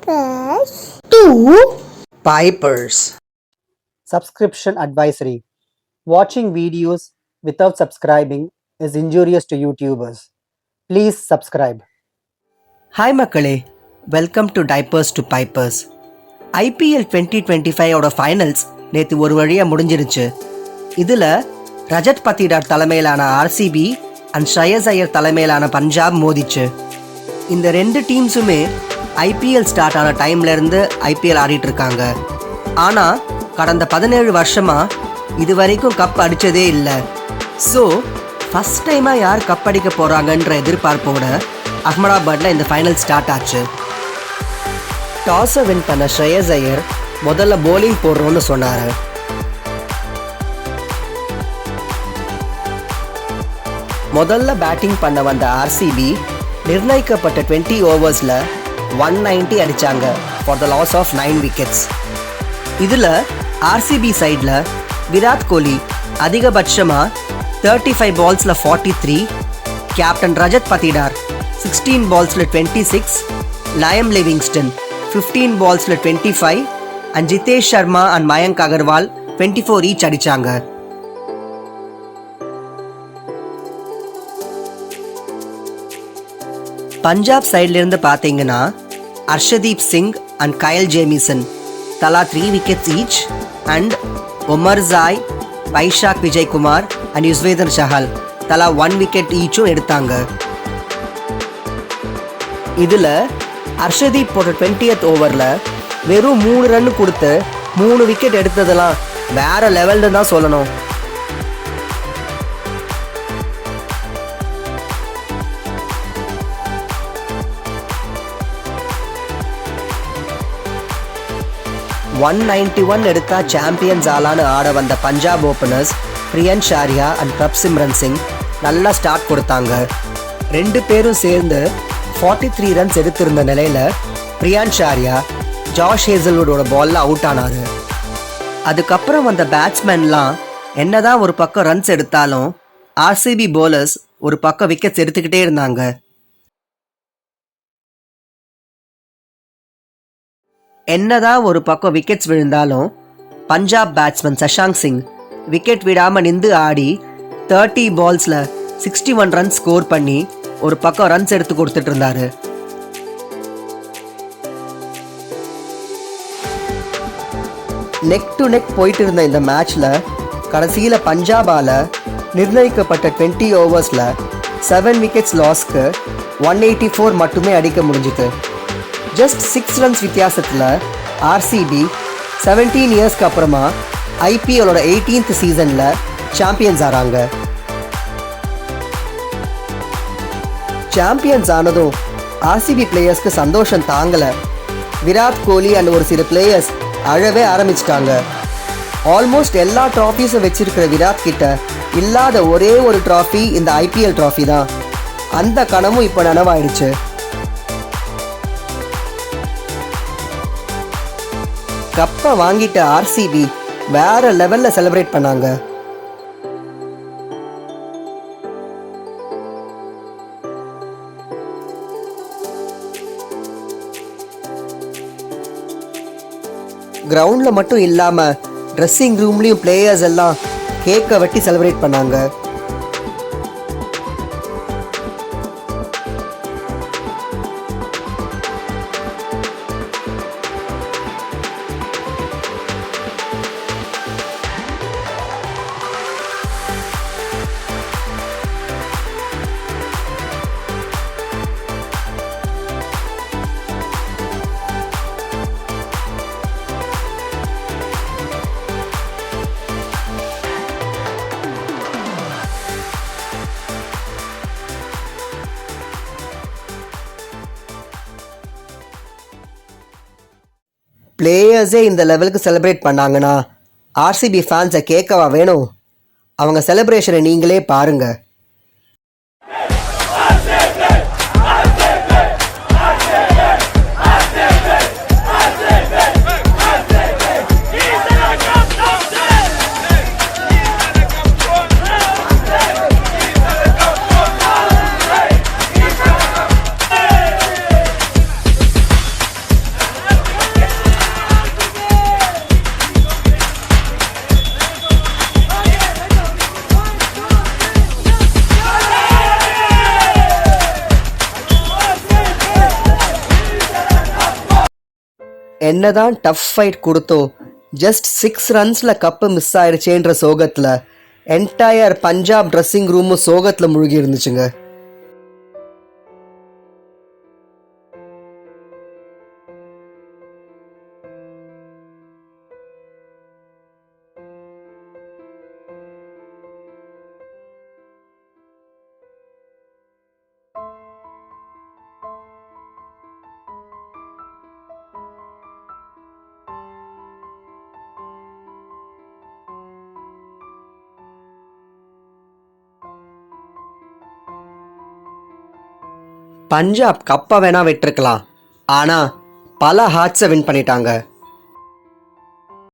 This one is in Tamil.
Pipers to Pipers. Subscription advisory. Watching videos without subscribing is injurious to YouTubers. Please subscribe. Hi மக்களே, welcome to diapers to pipers. IPL 2025 finals நேற்று ஒரு வழியாக முடிஞ்சிருச்சு. இதில் ரஜத் பத்திடார் தலைமையிலான RCB அண்ட் ஷ்ரேயஸ் ஐயர் தலைமையிலான பஞ்சாப் மோதிச்சு. இந்த ரெண்டு டீம்ஸுமே IPL ஸ்டார்ட் ஆன டைம்லேருந்து IPL ஆடிட்டு இருக்காங்க. ஆனால் கடந்த 17 வருஷமாக இது வரைக்கும் கப் அடித்ததே இல்லை. ஸோ ஃபஸ்ட் டைமாக யார் கப் அடிக்க போகிறாங்கன்ற எதிர்பார்ப்போட அஹ்மதாபாத்தில் இந்த ஃபைனல் ஸ்டார்ட் ஆச்சு. டாஸை வின் பண்ண ஷ்ரேயஸ் ஐயர் முதல்ல போலிங் போடுறோன்னு சொன்னார். முதல்ல பேட்டிங் பண்ண வந்த RCB நிர்ணயிக்கப்பட்ட 20 ஓவர்ஸில் 190 அடித்தாங்க for the loss of 9 wickets. இதில் RCB சைடில் விராட் கோலி அதிகபட்சமாக 35 பால்ஸில் 43, கேப்டன் ரஜத் பத்திடார் 16 பால்ஸில் 26, லயம் லிவிங்ஸ்டன் 15 பால்ஸில் 25 and Jitesh Sharma and Mayank Agarwal 24 each அடித்தாங்க. பஞ்சாப் சைட்லேருந்து பார்த்தீங்கன்னா Arshdeep Singh and Kyle Jamieson தலா 3 wickets each and Omarzai, Vyshak Vijaykumar and Yuzvendra Chahal தலா 1 விக்கெட் ஈச்சும் எடுத்தாங்க. இதில் அர்ஷதீப் போட்ட 20th ஓவரில் வெறும் 3 ரன் கொடுத்து 3 விக்கெட் எடுத்ததெல்லாம் வேற லெவல்னு தான் சொல்லணும். $191 எடுத்தா சாம்பியன்ஸ் ஆளான்னு ஆட வந்த பஞ்சாப் ஓப்பனர்ஸ் பிரியன் ஷாரியா அண்ட் பிரப்சிம்ரன் சிங் நல்லா ஸ்டார்ட் கொடுத்தாங்க. ரெண்டு பேரும் சேர்ந்து 43 ரன்ஸ் எடுத்திருந்த நிலையில் பிரியான் ஷாரியா ஜாஷ் ஹேசல்வுட்டோட பாலில் அவுட் ஆனார். அதுக்கப்புறம் வந்த பேட்ஸ்மேன்லாம் என்னதான் ஒரு பக்கம் ரன்ஸ் எடுத்தாலும் RCB bowlers ஒரு பக்கம் விக்கெட்ஸ் எடுத்துக்கிட்டே இருந்தாங்க. என்னதான் ஒரு பக்கம் விக்கெட்ஸ் விழுந்தாலும் பஞ்சாப் பேட்ஸ்மேன் சஷாங்க் சிங் விக்கெட் விடாமல் நின்று ஆடி 30 பால்ஸில் 61 ரன்ஸ் ஸ்கோர் பண்ணி ஒரு பக்கம் ரன்ஸ் எடுத்து கொடுத்துட்டு இருந்தாரு. நெக் டு நெக் போயிட்டு இருந்த இந்த மேட்ச்சில் கடைசியில் பஞ்சாபால் நிர்ணயிக்கப்பட்ட 20 ஓவர்ஸில் 7 விக்கெட்ஸ் லாஸ்க்கு 184 மட்டுமே அடிக்க முடிஞ்சுது. ஜஸ்ட் 6 ரன்ஸ் வித்தியாசத்தில் RCB 17 இயர்ஸ்க்கு அப்புறமா IPLோட 18th சீசனில் சாம்பியன்ஸ் ஆகிறாங்க. சாம்பியன்ஸ் ஆனதும் RCB பிளேயர்ஸ்க்கு சந்தோஷம் தாங்கலை. விராட் கோலி அண்ட் ஒரு சில பிளேயர்ஸ் அழவே ஆரம்பிச்சிட்டாங்க. ஆல்மோஸ்ட் எல்லா ட்ராஃபீஸும் வச்சிருக்கிற விராட் கிட்ட இல்லாத ஒரே ஒரு ட்ராஃபி இந்த IPL ட்ராஃபி தான். அந்த கனவும் இப்போ நனவாயிடுச்சு. கப்பை வாங்கிட்ட RCB வேற லெவல்ல செலிப்ரேட் பண்ணாங்க. கிரவுண்ட்ல மட்டும் இல்லாம ட்ரெஸ்ஸிங் ரூம்லயும் பிளேயர்ஸ் எல்லாம் கேக்கை வெட்டி செலிப்ரேட் பண்ணாங்க. பிளேயர்ஸே இந்த லெவலுக்கு செலிப்ரேட் பண்ணாங்கன்னா RCB ஃபேன்ஸை கேட்கவா வேணும்? அவங்க செலிப்ரேஷனை நீங்களே பாருங்க. என்னதான் டஃப் ஃபைட் கொடுத்தோம், ஜஸ்ட் 6 ரன்ஸில் கப்பு மிஸ் ஆயிருச்சேன்ற சோகத்தில் என்டையர் பஞ்சாப் ட்ரெஸ்ஸிங் ரூமும் சோகத்தில் முழுகி இருந்துச்சுங்க. பஞ்சாப் கப்பை வேணா விட்டுருக்கலாம், ஆனால் பல ஹார்ட்ஸை வின் பண்ணிட்டாங்க.